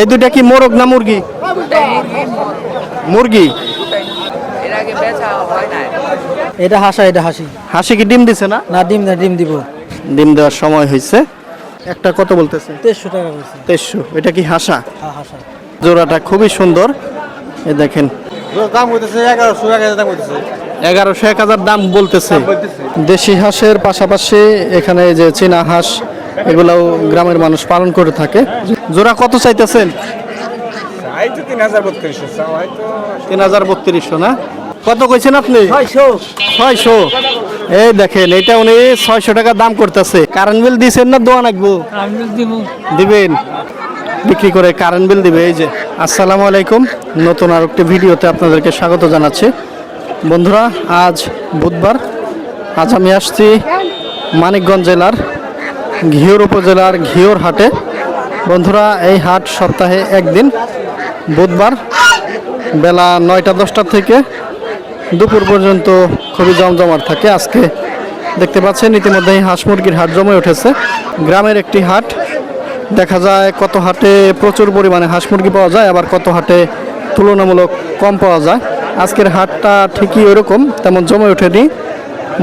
এই দুইটা কি মোরগ না মুরগি? মুরগি। এটা হাসা, এটা হাসি। হাসি কি ডিম দিছে না? না ডিম, না ডিম দিব। ডিম দেওয়ার সময় হয়েছে। একটা কত বলতেছে? 2300 টাকা বলছে। 2300। এটা কি হাসা? হ্যাঁ হাসা। জোড়াটা খুবই সুন্দর। এই দেখেন দাম হইতেছে 1100 টাকা দাম হইতেছে। 1100 1000 দাম বলতেছে। দেশি হাঁসের পাশাপাশি এখানে যে চীনা হাঁস এগুলাও গ্রামের মানুষ পালন করে থাকে। জোড়া কত চাইতেছেন? 3032 না? কত কইছেন আপনি? 600। এই দেখেন এটা উনি 600 টাকা দাম করতেছে। কারেন্ট বিল দিছেন না দোয়া নাকবো? দিবেন, বিক্রি করে কারেন্ট বিল দিবে। এই যে আসসালামু আলাইকুম, নতুন আর একটি ভিডিওতে আপনাদেরকে স্বাগত জানাচ্ছি। বন্ধুরা, আজ বুধবার। আজ আমি আসছি মানিকগঞ্জ জেলার ঘিওর উপজেলার ঘিওর হাটে। বন্ধুরা, এই হাট সপ্তাহে একদিন, বুধবার বেলা 9টা 10টা থেকে দুপুর পর্যন্ত খুবই জমজমাট থাকে। আজকে দেখতে পাচ্ছেন ইতিমধ্যেই হাঁস মুরগির হাট জমে উঠেছে। গ্রামের একটি হাট, দেখা যায় কত হাটে প্রচুর পরিমাণে হাঁস মুরগি পাওয়া যায়, আবার কত হাটে তুলনামূলক কম পাওয়া যায়। আজকের হাটটা ঠিকই ওরকম, তেমন জমে ওঠেনি।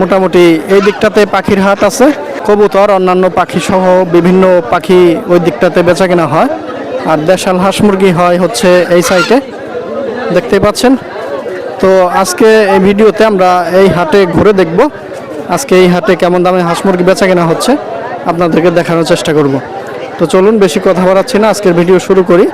মোটামুটি এই দিকটাতে পাখির হাট আছে, কবুতর অন্যান্য পাখি সহ বিভিন্ন পাখি ওই দিকটাতে বেচা কেনা হয়। আর দেশাল হাঁস মুরগি হয় হচ্ছে এই সাইডে, দেখতে পাচ্ছেন। তো আজকে এই ভিডিওতে আমরা এই হাটে ঘুরে দেখব, আজকে এই হাটে কেমন দামে হাঁস মুরগি বেচা কেনা হচ্ছে আপনাদেরকে দেখানোর চেষ্টা করব। তো চলুন বেশি কথা বাড়াচ্ছি না, আজকের ভিডিও শুরু করি,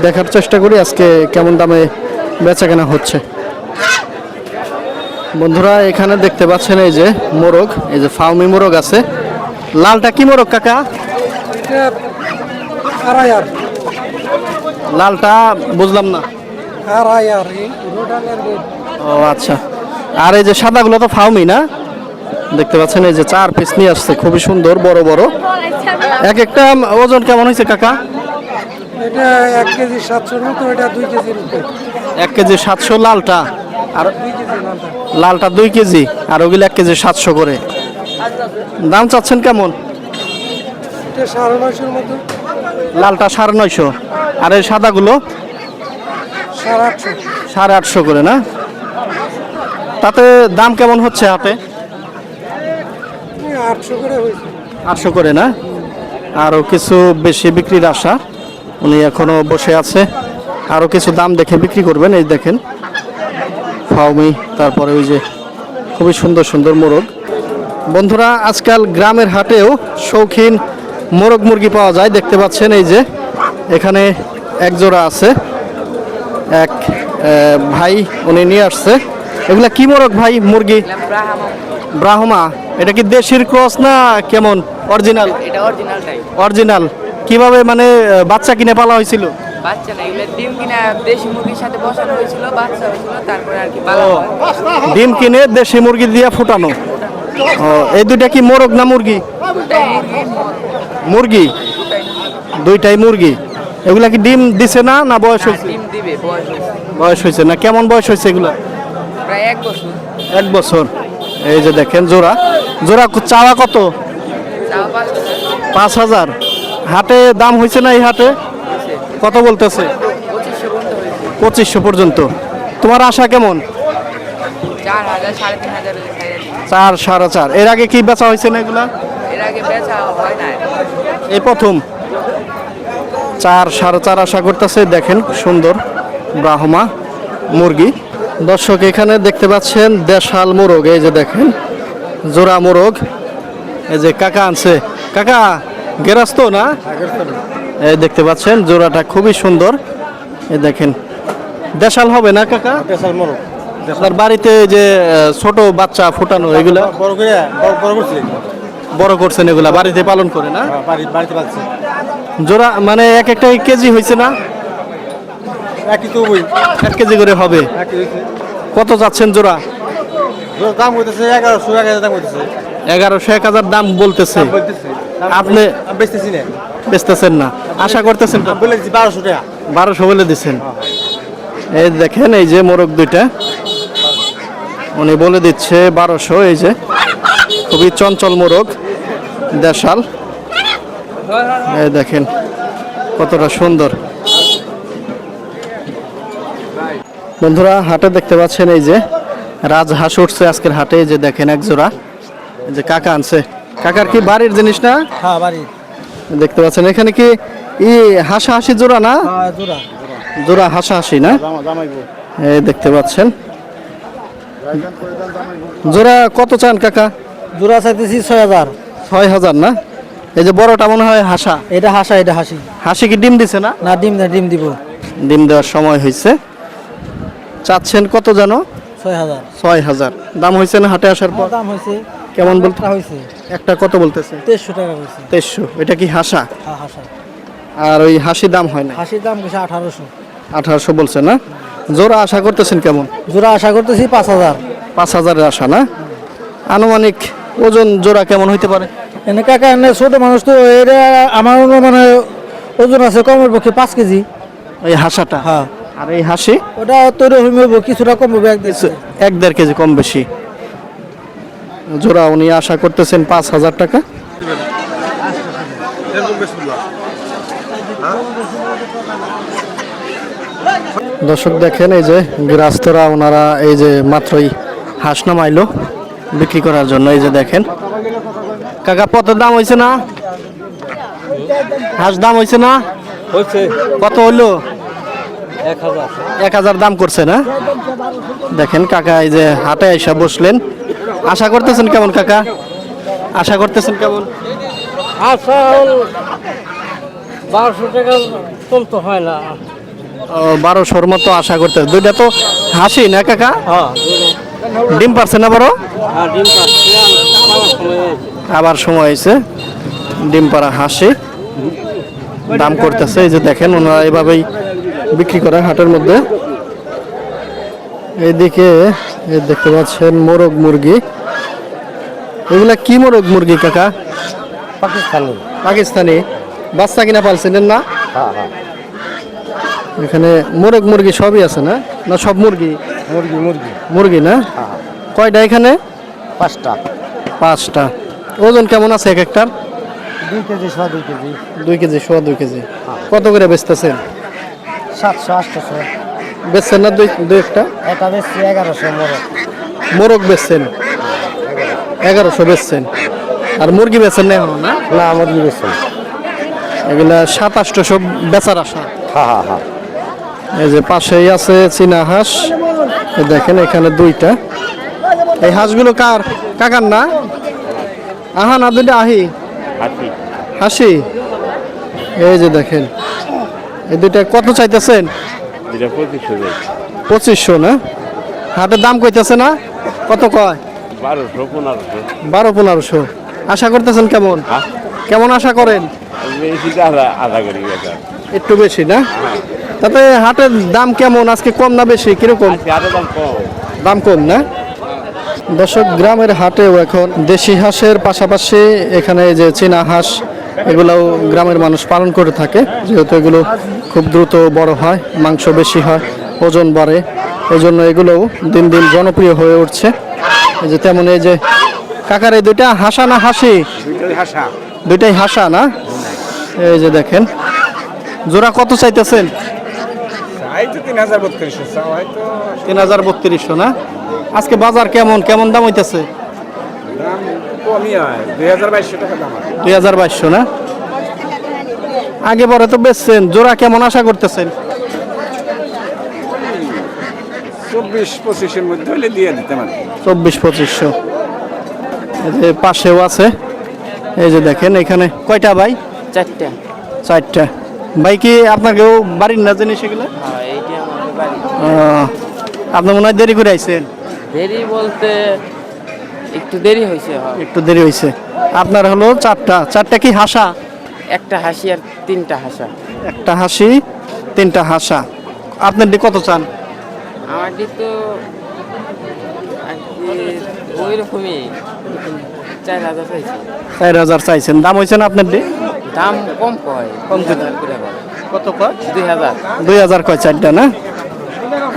দেখার চেষ্টা করি আজকে কেমন দামে বেচা কেনা হচ্ছে। বন্ধুরা, এখানে দেখতে পাচ্ছেন এই যে মোরগ, এই যে ফার্মি মোরগ আছে। লালটা কি মোরগ কাকা? লালটা বুঝলাম না। ও আচ্ছা। আর এই যে সাদাগুলো তো ফার্মি না? দেখতে পাচ্ছেন এই যে 4 পিস নিয়ে আসছে, খুবই সুন্দর বড় বড়। এক একটা ওজন কেমন হয়েছে কাকা? এটা 1 কেজি 700 মতো, এটা 2 কেজির উপরে। 1 কেজি 700 লালটা, আর 2 কেজি লালটা 2 কেজি, আর ওগুলো 1 কেজি 700 করে। দাম চাচ্ছেন কেমন? এটা 950 মতো। লালটা 950, আর এই সাদাগুলো 850। 850 করে না? তাতে দাম কেমন হচ্ছে হাতে? 800 করে হয়েছে। 800 করে না? আরও কিছু বেশি বিক্রির আশা, উনি এখনো বসে আছে, আরও কিছু দাম দেখে বিক্রি করবেন। এই দেখেন ফাউমি, তারপরে ওই যে খুবই সুন্দর সুন্দর মোরগ। বন্ধুরা, আজকাল গ্রামের হাটেও শৌখিন মোরগ মুরগি পাওয়া যায়। দেখতে পাচ্ছেন এই যে এখানে এক জোড়া আছে, এক ভাই উনি নিয়ে আসছে। এগুলা কি মোরগ ভাই? মুরগি ব্রাহ্মা। এটা কি দেশির ক্রস না কেমন? অরিজিনাল? এটা অরিজিনালটাই। অরিজিনাল। কিভাবে মানে বাচ্চা কিনে পালা হয়েছিল? বাচ্চা না, এগুলো ডিম কিনা দেশি মুরগির সাথে বসানো হয়েছিল, বাচ্চা হয়েছিল, তারপরে আর কি পালা হয়। ডিম কিনে দেশি মুরগি দিয়ে ফুটানো। ও, এই দুইটা কি মোরগ না মুরগি? মুরগি, দুইটাই মুরগি। এগুলা কি ডিম দিছে না না বয়স হয়েছে? ডিম দিবে, বয়স হয়েছে বয়স হয়েছে না? কেমন বয়স হয়েছে এগুলা? প্রায় 1 বছর। 1 বছর। এই যে দেখেন জোড়া, জোড়া চাওয়া কত? চাও 5,000। 5000। হাটে দাম হয়েছে না এই হাটে? কত বলতেছে? 2500 পর্যন্ত হয়েছে। 2500 পর্যন্ত। তোমার আশা কেমন? 4,000 3,500 খাই। 4 4.5। এর আগে কি বেচা হয়েছে না এগুলা? এর আগে বেচা হয় না। এই প্রথম। 4 4.5 আশা করতেছে। দেখেন সুন্দর ব্রাহ্মা মুরগি। দর্শক, এখানে দেখতে পাচ্ছেন দেশাল মোরগ, এই যে দেখেন জোড়া মোরগ। এই যে কাকা আনছে, কাকা গেরাস্ত না? এই দেখতে পাচ্ছেন জোড়াটা খুবই সুন্দর। এই দেখেন দেশাল হবে না কাকা? দেশাল মোরগ। আপনার বাড়িতে যে ছোট বাচ্চা ফুটানো এগুলা বড় করে বড় করছি। বড় করছেন, এগুলা বাড়িতে পালন করে না? বাড়িতে পাচ্ছি। জোড়া মানে এক একটা কেজি হয়েছে না? 1 কেজি করে হবে। কত যাচ্ছেন জোড়া? দাম হইতেছে 1100 টাকা দাম হইতেছে। 1100 1000 দাম বলতেছে। আপনি বেচতেছি না। বেচতেছেন না, আশা করতেছেন? বলে দিচ্ছি 1200 টাকা। 1200 বলে দিচ্ছেন। এই দেখেন এই যে মোরগ দুইটা উনি বলে দিচ্ছে 1200। এই যে খুবই চঞ্চল মোরগ, দেশাল। এই দেখেন কতটা সুন্দর। বন্ধুরা হাটে দেখতে পাচ্ছেন এই যে রাজহাঁস উঠছে আজকের হাটে, এই যে দেখেন এক জোড়া, এই যে কাকা আনছে। কাকার কি বাড়ির জিনিস না? হ্যাঁ বাড়ি দেখতে পাচ্ছেন এখানে কি হাসাহাসি জোড়া না? জোড়া জোড়া হাসাহাসি না? এই দেখতে পাচ্ছেন জোড়া কত চান কাকা? জোড়া চাইতেছি 6,000। 6,000 না? এই যে বড়টা মনে হয় হাসা, এটা হাসা, এটা হাসি। হাসি কি ডিম দিছে না? না ডিম, না ডিম দিব। ডিম দেওয়ার সময় হয়েছে। চাচ্ছেন কত জানো? 6,000। 6,000 দাম হয়েছে না হাটে আসার পর? দাম হয়েছে কেমন বলতে হয়েছে? একটা কত বলতেছে? 2300 টাকা হয়েছে। 2300। এটা কি হাসা? হ্যাঁ হাসা। আর ওই হাসি দাম হয় না? হাসির দাম হয়েছে 1800। 1800 বলছে না? জোড়া আশা করতেছেন কেমন? জোড়া আশা করতেছি 5,000। 5,000-এর আশা না? আনুমানিক ওজন জোড়া কেমন হইতে পারে? এনে কাকা এনে ছোট মানুষ তো, এটা আমার মানে ওজন আছে কমের পক্ষে 5 কেজি। ওই হাসাটা? হ্যাঁ। আর এই হাসি? ওটা তৈরি হইব কিছুটা কম হবে, 1-1.5 কেজি কম বেশি। জোড়া উনি আশা করতেছেন 5,000 টাকা। দর্শক দেখেন এই যে গৃহস্থরা ওনারা এই যে মাত্রই হাঁস নামাইলো বিক্রি করার জন্য। এই যে দেখেন কাকা কত দাম হয়েছে না? হাঁস দাম হয়েছে না? কত হইলো? 1,000 দাম করছে না? দেখেন কাকা এই যে হাটে এসে বসলেন। আশা করতেছেন কেমন কাকা? আশা করতেছেন কেমন? আচ্ছা 1200 টাকা চলতে হয় না। 1200-র মতো আশা করতে। দুইটা তো হাসি না কাকা? ডিম পারছে না বড়? আবার সময় হয়েছে ডিম পাড়া হাসি দাম করতেছে। এই যে দেখেন ওনারা এভাবেই বিক্রি করে হাটের মধ্যে। এইদিকে দেখতে পাচ্ছেন মোরগ মুরগি। এগুলা কি মোরগ মুরগি কাকা? পাকিস্তানি। পাকিস্তানি বাচ্চা কিনা পালছেন না? এখানে মোরগ মুরগি সবই আছে না? না সব মুরগি? মুরগি মুরগি মুরগি না? কয়টা এখানে? 5টা। 5টা। ওজন কেমন আছে এক একটার? 2 কেজি, 2 কেজি। 2 KG, 2 KG. কত করে বেচতেছেন? 700, 800। বেচছেন না দুই একটা? এটা বেশি 1100 মোরগ। মোরগ বেচছেন 1100 বেচছেন। আর মুরগি বেচেন না এখনো না? না মুরগি বেশি। এগুলা 700-800 বেচার আশা। হ্যাঁ হ্যাঁ। এই যে পাশেই আছে চীনা হাঁস। এই দেখেন এখানে 2টা। এই হাঁসগুলো কার? কাকার না? আহা না দুইটা আহি হাসি। এই যে দেখেন এই দুইটা কত চাইতেছেন? 2500 না? হাটের দাম কইতেছে না? কত কয়? 1200-1500। আশা করতেছেন কেমন? কেমন আশা করেন? একটু বেশি না? তাতে হাটের দাম কেমন আজকে? কম না বেশি? কিরকম দাম? কম না? দর্শক গ্রামের হাটেও এখন দেশি হাঁসের পাশাপাশি এখানে যে চীনা হাঁস এগুলোও গ্রামের মানুষ পালন করে থাকে, যেহেতু এগুলো খুব দ্রুত বড় হয়, মাংস বেশি হয়, ওজন বাড়ে, এই জন্য এগুলোও দিন দিন জনপ্রিয় হয়ে উঠছে। এই যে তেমন এই যে কাকার এই দুইটা হাসা না হাসি? দুইটাই হাসা না? এই যে দেখেন জোড়া কত চাইতেছেন? 3,000-3,200 না? আজকে বাজার কেমন কেমন দাম হইতেছে? 2,000-2,200 না? আগে পরে তো বেচছেন, জোড়া কেমন আশা করতেছেন? 24-25-এর মধ্যে হলে দিয়ে দিতে পারি। 24-2500। এই যে পাশেও আছে, এই যে দেখেন এখানে কয়টা ভাই? 4টা। 4টা। ভাই কি আপনার কেউ বাড়ির না জিনিস এগুলো? হ্যাঁ এইটা আমাদের বাড়ি। আপনি মনে হয় দেরি করে আইছেন? দেরি বলতে একটু দেরি হয়েছে। একটু দেরি হয়েছে। আপনার হলো 4টা কি হাসা? একটা হাসি আর 3টা হাসা। একটা হাসি 3টা হাসা। আপনার কত চান? আমার তো ওই রকমই 4,000 চাইছি। 4,000 চাইছেন। দাম হয়েছে না আপনার? দাম কম কয়। কম করে কত কয়? 2,000। 2,000 কয় 4টা না?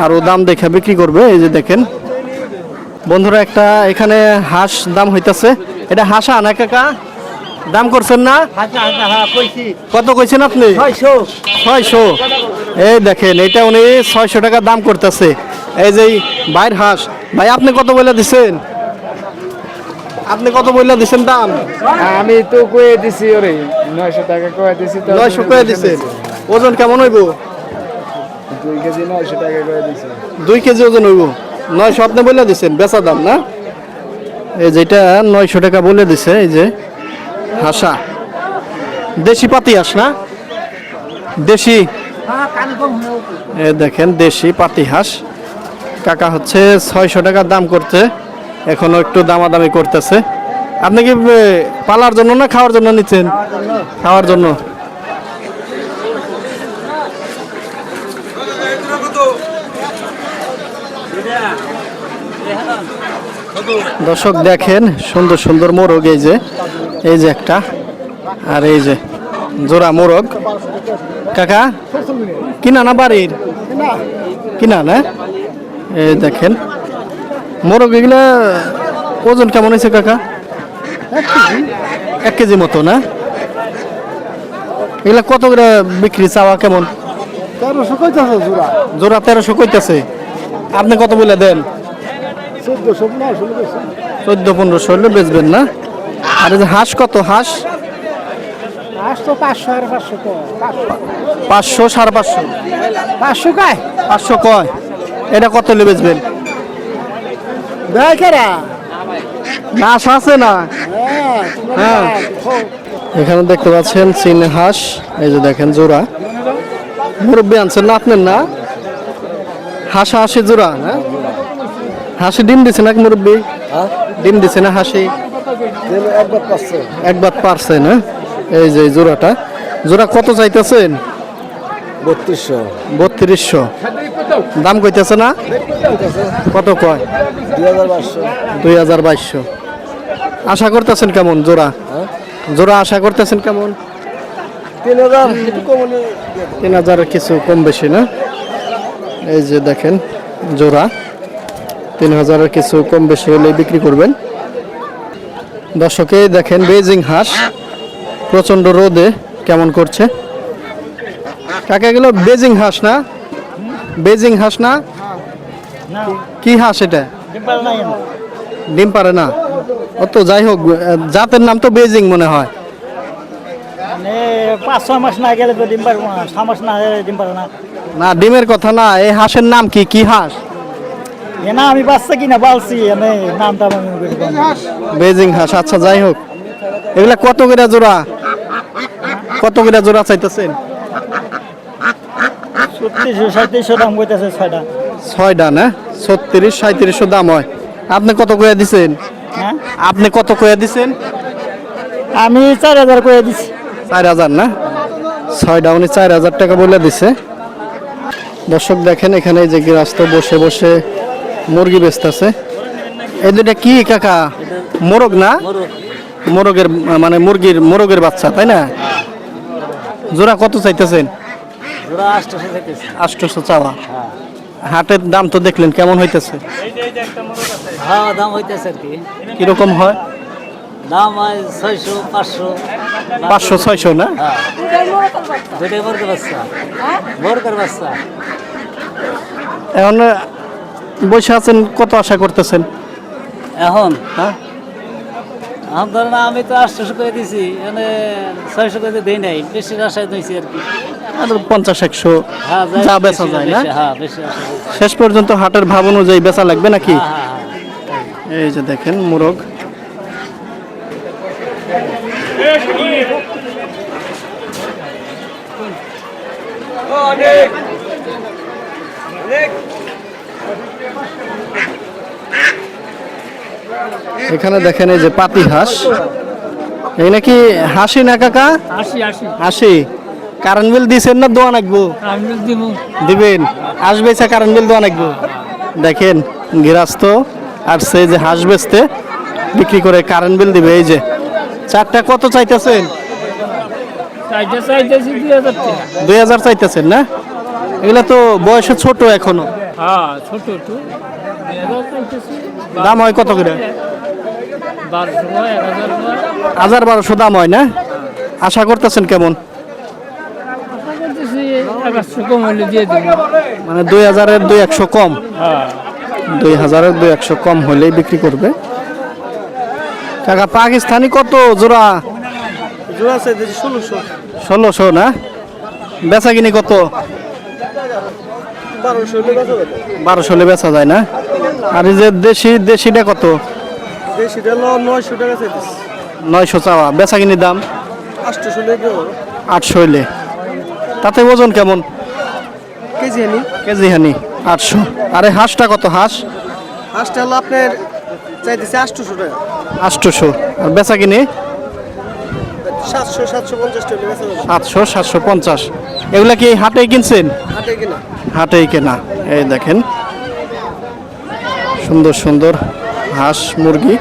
আরও দাম দেখে বিক্রি করবে। এই যে দেখেন বন্ধুরা একটা এখানে হাঁস দাম হইতাছে। এটা হাসা না কাকা? দাম করছেন না? কত কইছেন আপনি? 600। এই দেখেন এটা উনি 600 টাকা দাম করতেছে। এই যে বাইর হাঁস ভাই আপনি কত বলে দিছেন? আপনি কত বলে দিছেন দাম? আমি তো কয়ে দিছি ওরে 900 টাকা কয়ে দিছি তো 900 কয়ে দিছেন। ওজন কেমন হইব? 2 কেজি 900 টাকা কয়ে দিছি। 2 কেজি ওজন হইব। 900 আপনি বলে দিছেন বেচা দাম না? এই যেটা 900 টাকা বলে দিছে। এই যে হাসা দেশি পাতি হাঁস না? দেশি এ দেখেন দেশি পাতি হাঁস কাকা হচ্ছে 600 টাকা দাম করতে, এখনো একটু দামাদামি করতেছে। আপনি কি পালার জন্য না খাওয়ার জন্য নিচ্ছেন? খাওয়ার জন্য। দর্শক দেখেন সুন্দর সুন্দর মোরগ, এই যে একটা, আর এই যে জোড়া মোরগ। কাকা কিনা না বাড়ির? কিনা না? এই দেখেন মোরগ এগুলা ওজন কেমন হয়েছে কাকা? 1 কেজি মতো না? এগুলা কত করে বিক্রি চাওয়া কেমন? 1300 কইতাছে জোড়া। জোড়া 1300 কইতাছে। আপনি কত বলে দেন? 1400-1500 হলে বেচবেন না? আর এই যে হাঁস কত? হাঁস তো 500 আর 500 কয়। 500 550 500 কয়? 500 কয়। এটা কত হলে বেচবেন? দেয় কেরা? না হাঁস আছে না? হ্যাঁ এখানে দেখতে পাচ্ছেন চীন হাঁস, এই যে দেখেন জোড়া। মুরব্বী আনছেন না আপনার? না হাঁসা হাসি জোড়া না? হাসি ডিম দিছে না মুরব্বী? ডিম দিছে না হাসি? একবার পারছে না? এই যে জোড়াটা, জোড়া কত চাইতেছেন? 3200 দাম কইতেছে না? কত কয়? 2200 আশা করতেছেন কেমন জোড়া? জোড়া আশা করতেছেন কেমন? 3000 কিছু কম বেশি না? এই যে দেখেন জোড়া 3000 কিছু কম বেশি হলে বিক্রি করবেন। দর্শকে দেখেন বেজিং হাঁস প্রচন্ড রোদে কেমন করছে। কাকা গেল বেজিং হাঁস না? বেজিং হাঁস না? কি হাঁস এটা? ডিম পারে না? ও তো যাই হোক, জাতের নাম তো বেজিং মনে হয়। 5-6 মাস না গেলে তো ডিম পারবো না, 6 মাস না গেলে ডিম পারবো না। না ডিমের কথা না, এই হাঁসের নাম কি? কি হাঁস? এ না আমি বাচ্চা কিনা পালছি, আমি নামটা আমি বেজিং হাঁস। আচ্ছা যাই হোক, এগুলা কত করে জোড়া? কত করে জোড়া চাইতেছেন? 3700 দাম কইতাছে 6টা। 6টা না? 3600-3700 দাম হয়। আপনি কত করে দিছেন? হ্যাঁ আপনি কত করে দিছেন? আমি 4000 করে দিছি। 4000 না? 6টা উনি 4000 টাকা বলে দিছে। দর্শক দেখেন এখানে এই যে গৃহস্থ বসে বসে মুরগি বেচতেছে। এই দুটা কি কাকা? মোরগ না? মোরগের মানে মোরগের বাচ্চা তাই না? জোড়া কত চাইতেছেন? জোড়া 800 চাইতেছি। 800 চাওয়া। হাটের দাম তো দেখলেন কেমন হইতেছে? হ্যাঁ দাম হইতেছে আর কি। কিরকম হয় দাম হয় 600 500 500-600 না? দুটাই বর্গের বাচ্চা, বর্গের বাচ্চা। এখন বসে আছেন, কত আশা করতেছেন? এখন হ্যাঁ এখন ধরেন আমি তো 800 করে দিছি, মানে 600 করে দেই নাই, বেশি আশায় দিয়েছি আর কি। আর 50-100 হ্যাঁ যা বেচা যায় না? হ্যাঁ বেশি আশা দিয়েছি। শেষ পর্যন্ত হাটের ভাব অনুযায়ী বেচা লাগবে নাকি? হ্যাঁ হ্যাঁ এই যে দেখেন মোরগ। এখানে দেখেন এই যে পাতি হাঁস, এই নাকি হাসি না কাকা? 80 কারেন্ট বিল দিছেন না দোয়া নাকবো? দিবেন। আসবে কারেন্ট বিল দোয়া নাকবো। দেখেন গৃহস্থ আর সে যে হাঁস বেচতে বিক্রি করে কারেন্ট বিল দিবে। এই যে 4টা কত চাইতেছেন? 2000 চাইতেছেন না? এগুলা তো বয়সে ছোট এখনো। দাম হয় কত করে? 1200 দাম হয় না? আশা করতেছেন কেমন? কম হলে দিয়ে দেবো। মানে 2000-এর 200 কম, 2000-এর 200 কম হলেই বিক্রি করবে। কাকা পাকিস্তানি কত জোড়া? জোড়া আছে 1600 1600 না? বেচা কিনি কত? 1200 হলে বেচা যায় না? আর এই যে দেশিটা কত? দেশিটা হলো 900 টাকা চাইতেছে। 900 চাওয়া, বেচা কিনি দাম 800 টাকা 800 হইলে। তাতে ওজন কেমন? কেজি আনি। কেজি হানি 800। আরে হাঁসটা কত? হাঁস হাঁসটা হলো আপনার চাইতেছে 800 টাকা। 800। আর বেচা কিনি 700-750 টাকা বেচা যাবে। 700-750। এগুলা কি হাটেই কিনছেন? হাটে কিনা হাটেই কেনা। এই দেখেন সুন্দর সুন্দর হাঁস মুরগি।